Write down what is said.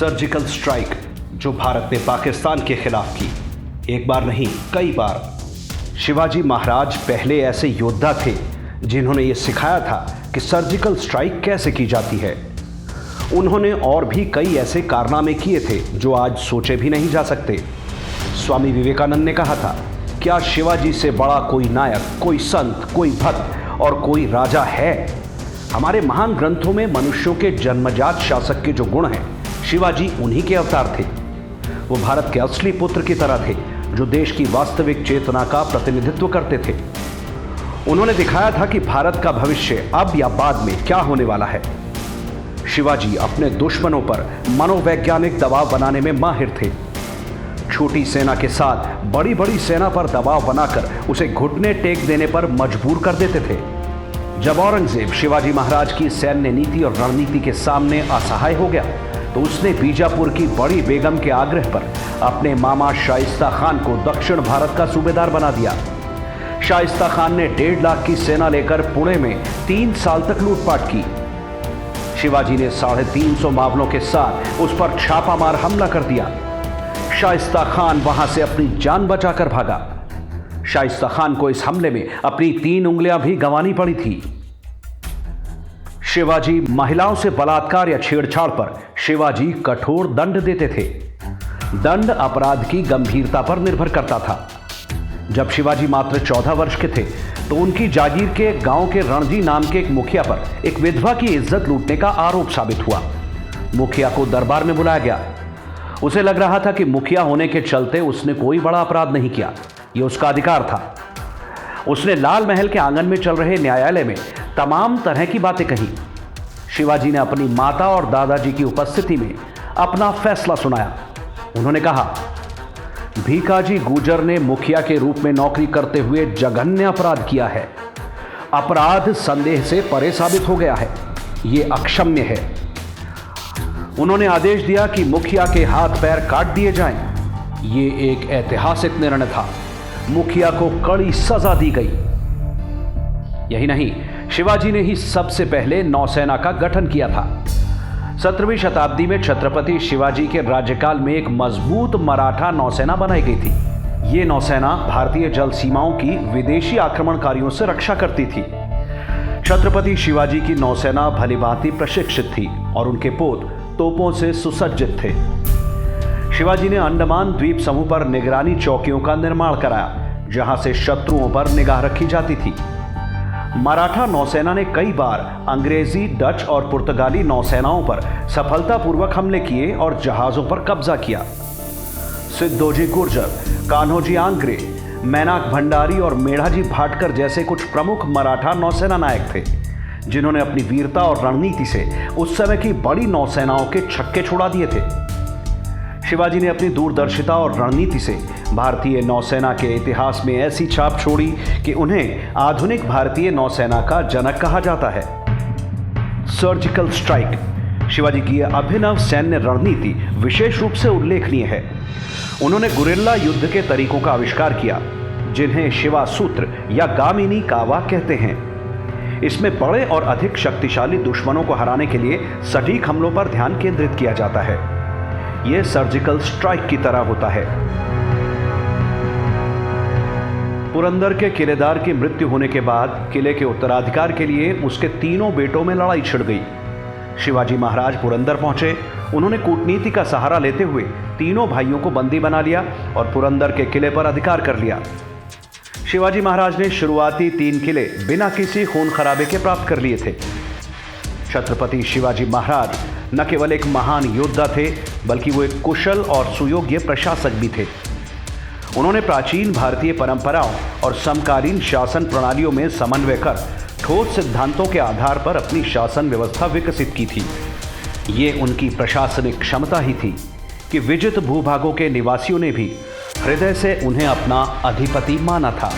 Surgical strike जो भारत ने पाकिस्तान के खिलाफ की, एक बार नहीं कई बार। शिवाजी महाराज पहले ऐसे योद्धा थे जिन्होंने ये सिखाया था कि सर्जिकल स्ट्राइक कैसे की जाती है। उन्होंने और भी कई ऐसे कारनामे किए थे जो आज सोचे भी नहीं जा सकते। स्वामी विवेकानंद ने कहा था, क्या शिवाजी से बड़ा कोई नायक, कोई संत, कोई भक्त और कोई राजा है? हमारे महान ग्रंथों में मनुष्यों के जन्मजात शासक के जो गुण हैं, शिवाजी उन्हीं के अवतार थे। वो भारत के असली पुत्र की तरह थे जो देश की वास्तविक चेतना का प्रतिनिधित्व करते थे। उन्होंने दिखाया था कि भारत का भविष्य अब या बाद में क्या होने वाला है। शिवाजी अपने दुश्मनों पर मनोवैज्ञानिक दबाव बनाने में माहिर थे। छोटी सेना के साथ बड़ी बड़ी सेना पर दबाव बनाकर उसे घुटने टेक देने पर मजबूर कर देते थे। जब औरंगजेब शिवाजी महाराज की सैन्य नीति और रणनीति के सामने असहाय हो गया तो उसने बीजापुर की बड़ी बेगम के आग्रह पर अपने मामा शाइस्ता खान को दक्षिण भारत का सूबेदार बना दिया। शाइस्ता खान ने 1.5 लाख की सेना लेकर पुणे में 3 साल तक लूटपाट की। शिवाजी ने 350 मावलों के साथ उस पर छापामार हमला कर दिया। शाइस्ता खान वहां से अपनी जान बचाकर भागा। शाइस्ता खान को इस हमले में अपनी 3 उंगलियां भी गंवानी पड़ी थी। शिवाजी महिलाओं से बलात्कार या छेड़छाड़ पर शिवाजी कठोर दंड देते थे। दंड अपराध की गंभीरता पर निर्भर करता था। जब शिवाजी मात्र 14 वर्ष के थे तो उनकी जागीर के गांव के रणजी नाम के एक मुखिया पर एक विधवा की इज्जत लूटने का आरोप साबित हुआ। मुखिया को दरबार में बुलाया गया। उसे लग रहा था कि मुखिया होने के चलते उसने कोई बड़ा अपराध नहीं किया, यह उसका अधिकार था। उसने लाल महल के आंगन में चल रहे न्यायालय में तमाम तरह की बातें कही। शिवाजी ने अपनी माता और दादाजी की उपस्थिति में अपना फैसला सुनाया। उन्होंने कहा, भीकाजी गुर्जर ने मुखिया के रूप में नौकरी करते हुए जघन्य अपराध किया है। अपराध संदेह से परे साबित हो गया है, यह अक्षम्य है। उन्होंने आदेश दिया कि मुखिया के हाथ पैर काट दिए जाएं। यह एक ऐतिहासिक निर्णय था। मुखिया को कड़ी सजा दी गई। यही नहीं, शिवाजी ने ही सबसे पहले नौसेना का गठन किया था। 17वीं शताब्दी में छत्रपति शिवाजी के राज्यकाल में एक मजबूत मराठा नौसेना बनाई गई थी। यह नौसेना भारतीय जल सीमाओं की विदेशी आक्रमणकारियों से रक्षा करती थी। छत्रपति शिवाजी की नौसेना भलीभांति प्रशिक्षित थी और उनके पोत तोपों से सुसज्जित थे। शिवाजी ने अंडमान द्वीप समूह पर निगरानी चौकियों का निर्माण कराया, जहां से शत्रुओं पर निगाह रखी जाती थी। मराठा नौसेना ने कई बार अंग्रेजी, डच और पुर्तगाली नौसेनाओं पर सफलतापूर्वक हमले किए और जहाजों पर कब्जा किया। सिद्धोजी गुर्जर, कान्होजी आंग्रे, मैनाक भंडारी और मेधाजी भाटकर जैसे कुछ प्रमुख मराठा नौसेना नायक थे जिन्होंने अपनी वीरता और रणनीति से उस समय की बड़ी नौसेनाओं के छक्के छुड़ा दिए थे। शिवाजी ने अपनी दूरदर्शिता और रणनीति से भारतीय नौसेना के इतिहास में ऐसी छाप छोड़ी कि उन्हें आधुनिक भारतीय नौसेना का जनक कहा जाता है। सर्जिकल स्ट्राइक शिवाजी की यह अभिनव सैन्य रणनीति विशेष रूप से उल्लेखनीय है। उन्होंने गुरिल्ला युद्ध के तरीकों का आविष्कार किया, जिन्हें शिवा सूत्र या गामिनी कावा कहते हैं। इसमें बड़े और अधिक शक्तिशाली दुश्मनों को हराने के लिए सटीक हमलों पर ध्यान केंद्रित किया जाता है। यह सर्जिकल स्ट्राइक की तरह होता है। पुरंदर के किलेदार की मृत्यु होने के बाद किले के उत्तराधिकार के लिए उसके 3 बेटों में लड़ाई छिड़ गई। शिवाजी महाराज पुरंदर पहुंचे। उन्होंने कूटनीति का सहारा लेते हुए 3 भाइयों को बंदी बना लिया और पुरंदर के किले पर अधिकार कर लिया। शिवाजी महाराज ने शुरुआती 3 किले बिना किसी खून खराबे के प्राप्त कर लिए थे। छत्रपति शिवाजी महाराज न केवल एक महान योद्धा थे, बल्कि वो एक कुशल और सुयोग्य प्रशासक भी थे। उन्होंने प्राचीन भारतीय परंपराओं और समकालीन शासन प्रणालियों में समन्वय कर ठोस सिद्धांतों के आधार पर अपनी शासन व्यवस्था विकसित की थी। ये उनकी प्रशासनिक क्षमता ही थी कि विजित भूभागों के निवासियों ने भी हृदय से उन्हें अपना अधिपति माना था।